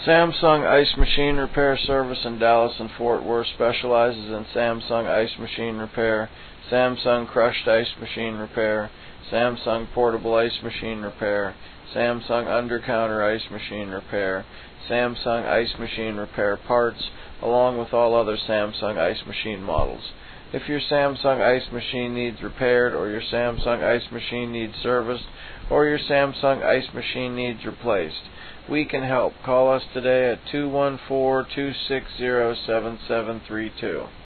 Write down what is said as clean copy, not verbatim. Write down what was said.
Samsung Ice Machine Repair Service in Dallas and Fort Worth specializes in Samsung Ice Machine Repair, Samsung Crushed Ice Machine Repair, Samsung Portable Ice Machine Repair, Samsung Under-Counter Ice Machine Repair, Samsung Ice Machine Repair parts, along with all other Samsung Ice Machine models. If your Samsung Ice Machine needs repaired, or your Samsung Ice Machine needs serviced, or your Samsung Ice Machine needs replaced, we can help. Call us today at 214-260-7732.